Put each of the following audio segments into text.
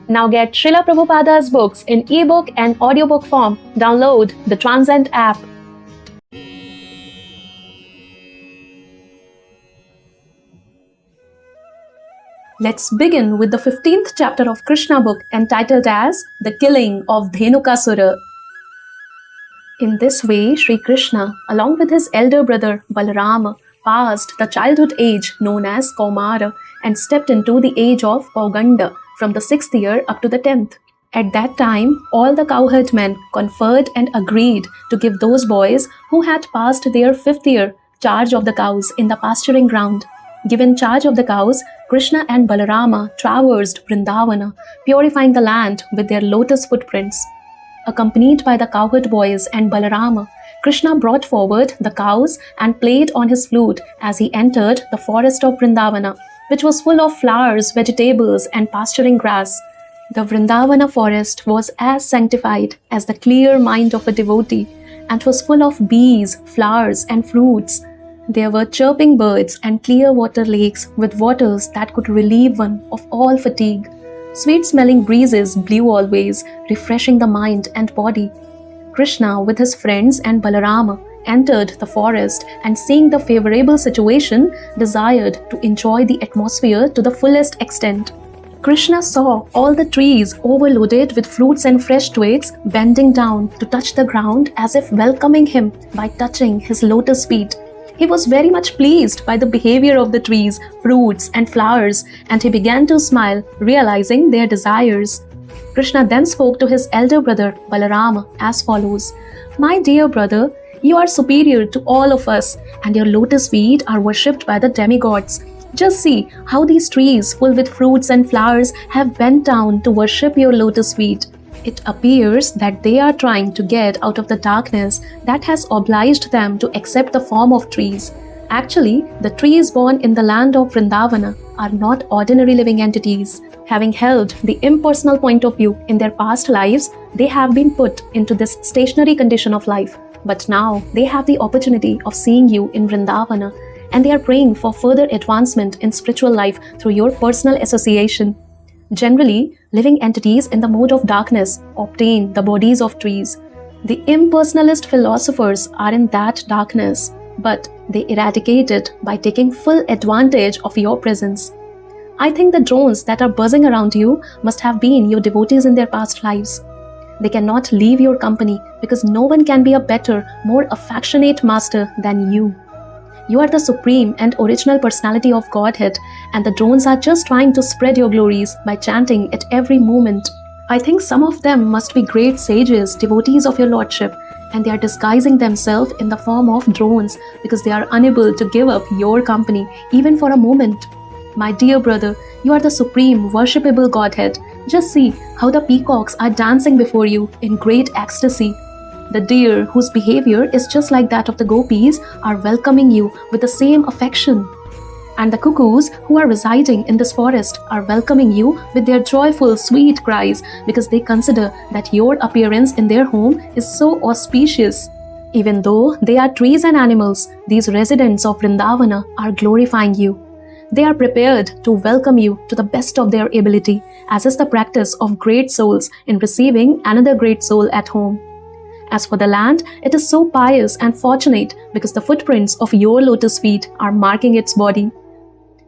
Now get Srila Prabhupada's books in ebook and audiobook form. Download the Transcend app. Let's begin with the 15th chapter of Krishna book entitled as The Killing of Dhenukasura. In this way, Sri Krishna, along with his elder brother Balarama, passed the childhood age known as Kaumara and stepped into the age of Pauganda from the 6th year up to the 10th. At that time, all the cowherd men conferred and agreed to give those boys who had passed their 5th year charge of the cows in the pasturing ground. Given charge of the cows, Krishna and Balarama traversed Vrindavana, purifying the land with their lotus footprints. Accompanied by the cowherd boys and Balarama, Krishna brought forward the cows and played on his flute as he entered the forest of Vrindavana, which was full of flowers, vegetables, and pasturing grass. The Vrindavana forest was as sanctified as the clear mind of a devotee and was full of bees, flowers, and fruits. There were chirping birds and clear water lakes with waters that could relieve one of all fatigue. Sweet-smelling breezes blew always, refreshing the mind and body. Krishna, with his friends and Balarama, entered the forest and, seeing the favorable situation, desired to enjoy the atmosphere to the fullest extent. Krishna saw all the trees overloaded with fruits and fresh twigs bending down to touch the ground as if welcoming him by touching his lotus feet. He was very much pleased by the behavior of the trees, fruits, and flowers, and he began to smile, realizing their desires. Krishna then spoke to his elder brother, Balarama, as follows: "My dear brother, you are superior to all of us, and your lotus feet are worshipped by the demigods. Just see how these trees full with fruits and flowers have bent down to worship your lotus feet. It appears that they are trying to get out of the darkness that has obliged them to accept the form of trees. Actually, the trees born in the land of Vrindavana are not ordinary living entities. Having held the impersonal point of view in their past lives, they have been put into this stationary condition of life. But now they have the opportunity of seeing you in Vrindavana, and they are praying for further advancement in spiritual life through your personal association. Generally, living entities in the mode of darkness obtain the bodies of trees. The impersonalist philosophers are in that darkness, but they eradicate it by taking full advantage of your presence. I think the drones that are buzzing around you must have been your devotees in their past lives. They cannot leave your company because no one can be a better, more affectionate master than you. You are the supreme and original personality of Godhead, and the drones are just trying to spread your glories by chanting at every moment. I think some of them must be great sages, devotees of your lordship, and they are disguising themselves in the form of drones because they are unable to give up your company even for a moment. My dear brother, you are the supreme, worshipable Godhead. Just see how the peacocks are dancing before you in great ecstasy. The deer, whose behavior is just like that of the gopis, are welcoming you with the same affection. And the cuckoos who are residing in this forest are welcoming you with their joyful, sweet cries because they consider that your appearance in their home is so auspicious. Even though they are trees and animals, these residents of Vrindavana are glorifying you. They are prepared to welcome you to the best of their ability, as is the practice of great souls in receiving another great soul at home. As for the land, it is so pious and fortunate because the footprints of your lotus feet are marking its body.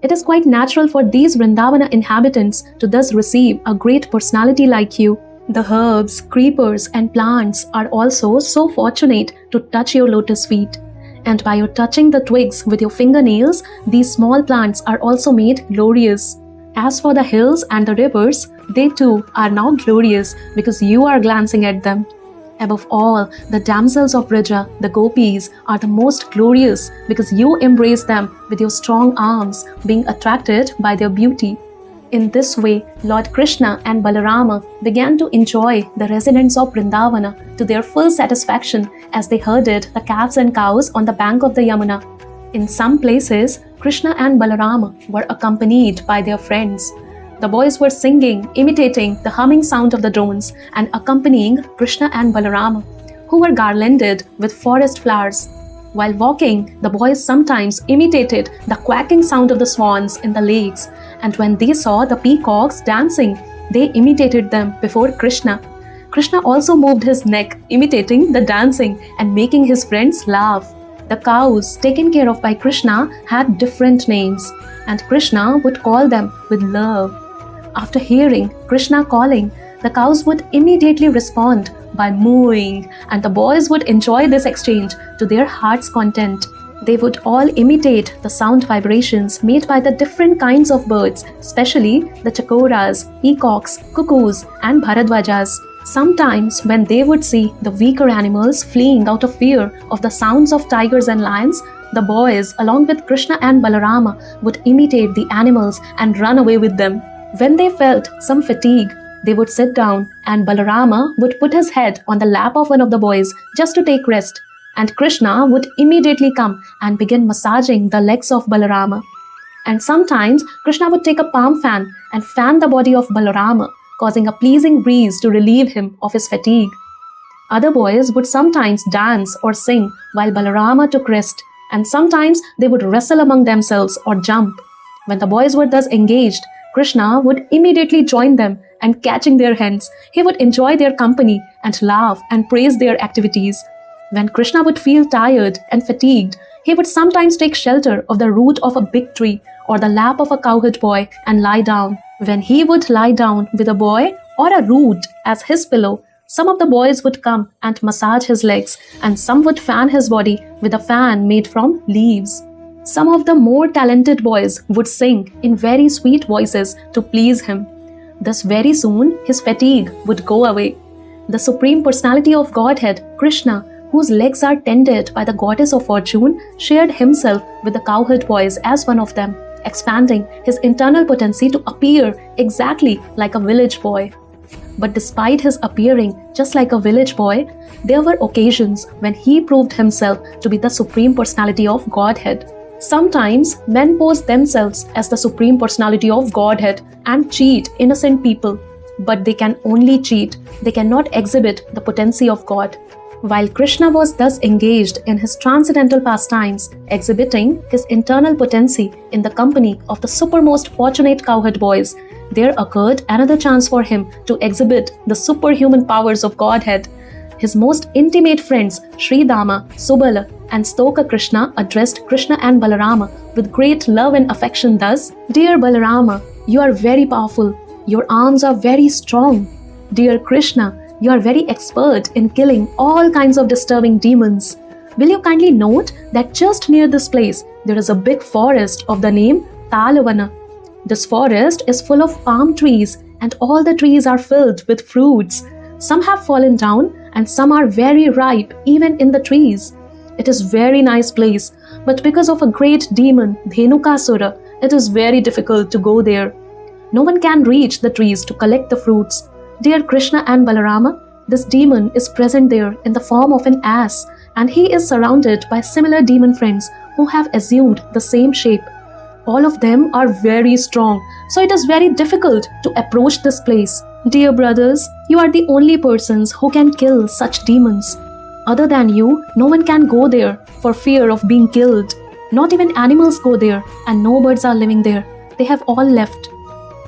It is quite natural for these Vrindavana inhabitants to thus receive a great personality like you. The herbs, creepers, and plants are also so fortunate to touch your lotus feet. And by your touching the twigs with your fingernails, these small plants are also made glorious. As for the hills and the rivers, they too are now glorious because you are glancing at them. Above all, the damsels of Vraja, the gopis, are the most glorious because you embrace them with your strong arms, being attracted by their beauty. In this way, Lord Krishna and Balarama began to enjoy the residents of Vrindavana to their full satisfaction as they herded the calves and cows on the bank of the Yamuna. In some places, Krishna and Balarama were accompanied by their friends. The boys were singing, imitating the humming sound of the drones and accompanying Krishna and Balarama, who were garlanded with forest flowers. While walking, the boys sometimes imitated the quacking sound of the swans in the lakes, and when they saw the peacocks dancing, they imitated them before Krishna. Krishna also moved his neck, imitating the dancing and making his friends laugh. The cows taken care of by Krishna had different names, and Krishna would call them with love. After hearing Krishna calling, the cows would immediately respond by mooing, and the boys would enjoy this exchange to their heart's content. They would all imitate the sound vibrations made by the different kinds of birds, especially the chakoras, peacocks, cuckoos, and bharadwajas. Sometimes, when they would see the weaker animals fleeing out of fear of the sounds of tigers and lions, the boys, along with Krishna and Balarama, would imitate the animals and run away with them. When they felt some fatigue, they would sit down, and Balarama would put his head on the lap of one of the boys just to take rest. And Krishna would immediately come and begin massaging the legs of Balarama. And sometimes Krishna would take a palm fan and fan the body of Balarama, causing a pleasing breeze to relieve him of his fatigue. Other boys would sometimes dance or sing while Balarama took rest, and sometimes they would wrestle among themselves or jump. When the boys were thus engaged, Krishna would immediately join them, and catching their hands, he would enjoy their company and laugh and praise their activities. When Krishna would feel tired and fatigued, he would sometimes take shelter of the root of a big tree or the lap of a cowherd boy and lie down. When he would lie down with a boy or a root as his pillow, some of the boys would come and massage his legs, and some would fan his body with a fan made from leaves. Some of the more talented boys would sing in very sweet voices to please him. Thus very soon his fatigue would go away. The Supreme Personality of Godhead, Krishna, whose legs are tended by the goddess of fortune, shared himself with the cowherd boys as one of them, expanding his internal potency to appear exactly like a village boy. But despite his appearing just like a village boy, there were occasions when he proved himself to be the Supreme Personality of Godhead. Sometimes men pose themselves as the Supreme Personality of Godhead and cheat innocent people, but they can only cheat, they cannot exhibit the potency of God. While Krishna was thus engaged in his transcendental pastimes, exhibiting his internal potency in the company of the supermost fortunate cowherd boys, there occurred another chance for him to exhibit the superhuman powers of Godhead. His most intimate friends, Sri Dama, Subala, and Stoka Krishna addressed Krishna and Balarama with great love and affection thus: "Dear Balarama, you are very powerful. Your arms are very strong. Dear Krishna, you are very expert in killing all kinds of disturbing demons. Will you kindly note that just near this place there is a big forest of the name Talavana. This forest is full of palm trees, and all the trees are filled with fruits. Some have fallen down and some are very ripe even in the trees. It is very nice place, but because of a great demon, Dhenukasura, it is very difficult to go there. No one can reach the trees to collect the fruits. Dear Krishna and Balarama, this demon is present there in the form of an ass, and he is surrounded by similar demon friends who have assumed the same shape. All of them are very strong, so it is very difficult to approach this place. Dear brothers, you are the only persons who can kill such demons. Other than you, no one can go there for fear of being killed. Not even animals go there, and no birds are living there. They have all left.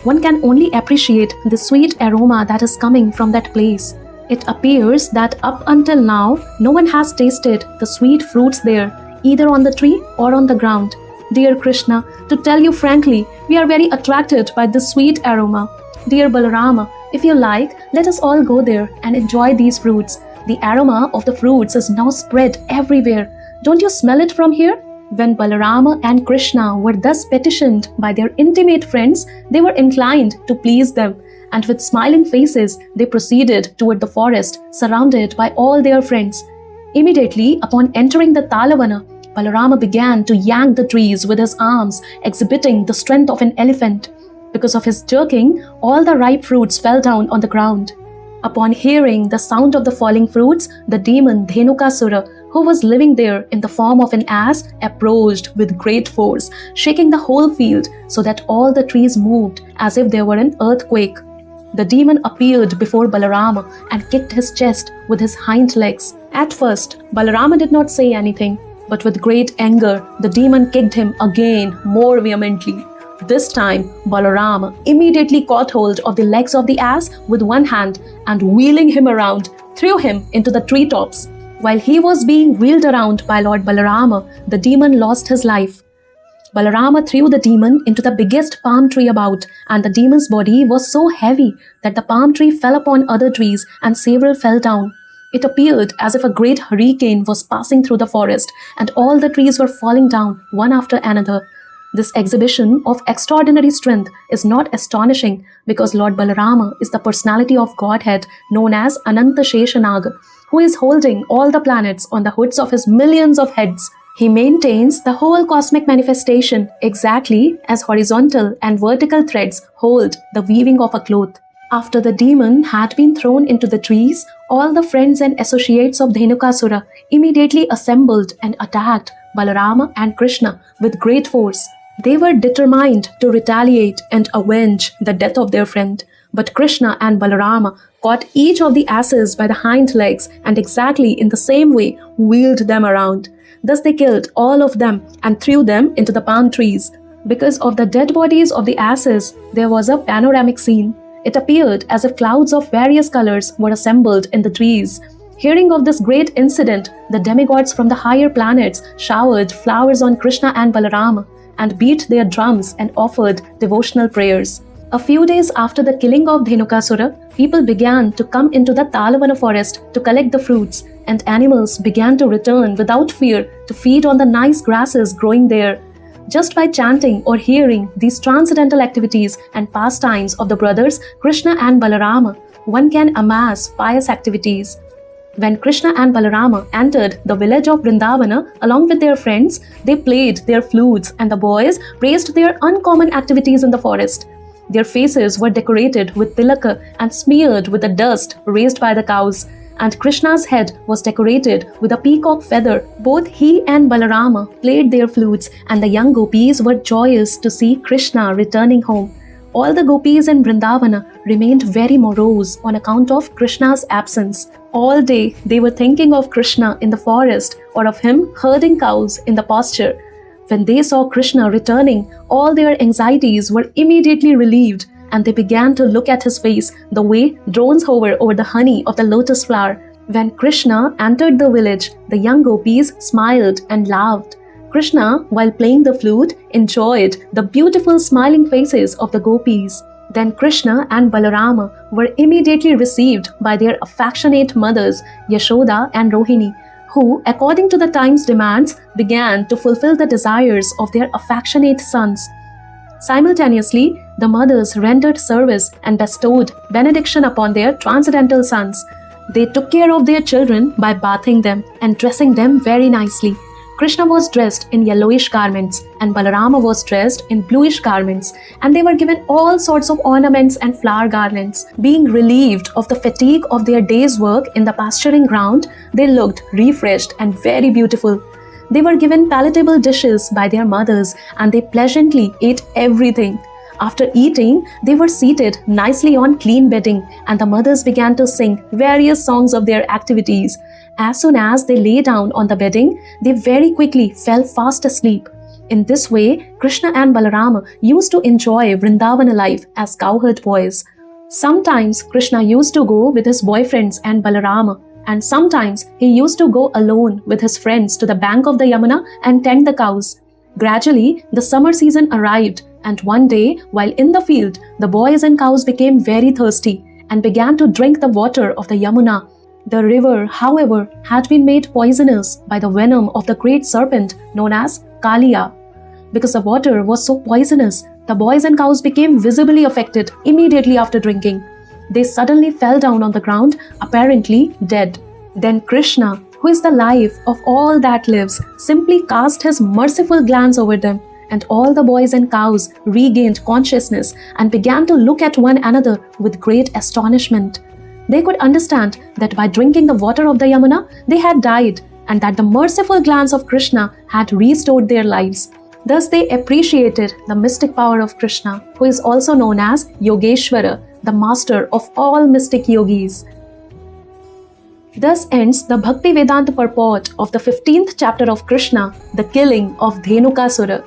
One can only appreciate the sweet aroma that is coming from that place. It appears that up until now, no one has tasted the sweet fruits there, either on the tree or on the ground. Dear Krishna, to tell you frankly, we are very attracted by this sweet aroma. Dear Balarama, if you like, let us all go there and enjoy these fruits. The aroma of the fruits is now spread everywhere. Don't you smell it from here? When Balarama and Krishna were thus petitioned by their intimate friends, they were inclined to please them, and with smiling faces, they proceeded toward the forest, surrounded by all their friends. Immediately upon entering the Talavana, Balarama began to yank the trees with his arms, exhibiting the strength of an elephant. Because of his jerking, all the ripe fruits fell down on the ground. Upon hearing the sound of the falling fruits, the demon Dhenukasura, who was living there in the form of an ass, approached with great force, shaking the whole field so that all the trees moved as if there were an earthquake. The demon appeared before Balarama and kicked his chest with his hind legs. At first, Balarama did not say anything, but with great anger, the demon kicked him again more vehemently. This time, Balarama immediately caught hold of the legs of the ass with one hand and, wheeling him around, threw him into the treetops. While he was being wheeled around by Lord Balarama, the demon lost his life. Balarama threw the demon into the biggest palm tree about, and the demon's body was so heavy that the palm tree fell upon other trees and several fell down. It appeared as if a great hurricane was passing through the forest, and all the trees were falling down one after another. This exhibition of extraordinary strength is not astonishing because Lord Balarama is the personality of Godhead known as Ananta Sheshanag, who is holding all the planets on the hoods of his millions of heads. He maintains the whole cosmic manifestation exactly as horizontal and vertical threads hold the weaving of a cloth. After the demon had been thrown into the trees, all the friends and associates of Dhenukasura immediately assembled and attacked Balarama and Krishna with great force. They were determined to retaliate and avenge the death of their friend. But Krishna and Balarama caught each of the asses by the hind legs and exactly in the same way wheeled them around. Thus they killed all of them and threw them into the palm trees. Because of the dead bodies of the asses, there was a panoramic scene. It appeared as if clouds of various colors were assembled in the trees. Hearing of this great incident, the demigods from the higher planets showered flowers on Krishna and Balarama and beat their drums and offered devotional prayers. A few days after the killing of Dhenukasura, people began to come into the Talavana forest to collect the fruits, and animals began to return without fear to feed on the nice grasses growing there. Just by chanting or hearing these transcendental activities and pastimes of the brothers Krishna and Balarama, one can amass pious activities. When Krishna and Balarama entered the village of Vrindavana along with their friends, they played their flutes and the boys praised their uncommon activities in the forest. Their faces were decorated with tilaka and smeared with the dust raised by the cows, and Krishna's head was decorated with a peacock feather. Both he and Balarama played their flutes, and the young gopis were joyous to see Krishna returning home. All the gopis in Vrindavana remained very morose on account of Krishna's absence. All day they were thinking of Krishna in the forest or of him herding cows in the pasture. When they saw Krishna returning, all their anxieties were immediately relieved, and they began to look at his face the way drones hover over the honey of the lotus flower. When Krishna entered the village, the young gopis smiled and laughed. Krishna, while playing the flute, enjoyed the beautiful smiling faces of the gopis. Then Krishna and Balarama were immediately received by their affectionate mothers, Yashoda and Rohini, who, according to the time's demands, began to fulfill the desires of their affectionate sons. Simultaneously, the mothers rendered service and bestowed benediction upon their transcendental sons. They took care of their children by bathing them and dressing them very nicely. Krishna was dressed in yellowish garments and Balarama was dressed in bluish garments, and they were given all sorts of ornaments and flower garlands. Being relieved of the fatigue of their day's work in the pasturing ground, they looked refreshed and very beautiful. They were given palatable dishes by their mothers and they pleasantly ate everything. After eating, they were seated nicely on clean bedding, and the mothers began to sing various songs of their activities. As soon as they lay down on the bedding, they very quickly fell fast asleep. In this way, Krishna and Balarama used to enjoy Vrindavana life as cowherd boys. Sometimes Krishna used to go with his boyfriends and Balarama, and sometimes he used to go alone with his friends to the bank of the Yamuna and tend the cows. Gradually, the summer season arrived, and one day, while in the field, the boys and cows became very thirsty and began to drink the water of the Yamuna. The river, however, had been made poisonous by the venom of the great serpent known as Kaliya. Because the water was so poisonous, the boys and cows became visibly affected immediately after drinking. They suddenly fell down on the ground, apparently dead. Then Krishna, who is the life of all that lives, simply cast his merciful glance over them, and all the boys and cows regained consciousness and began to look at one another with great astonishment. They could understand that by drinking the water of the Yamuna, they had died, and that the merciful glance of Krishna had restored their lives. Thus they appreciated the mystic power of Krishna, who is also known as Yogeshwara, the master of all mystic yogis. Thus ends the Bhakti Vedanta purport of the 15th chapter of Krishna, the killing of Dhenukasura.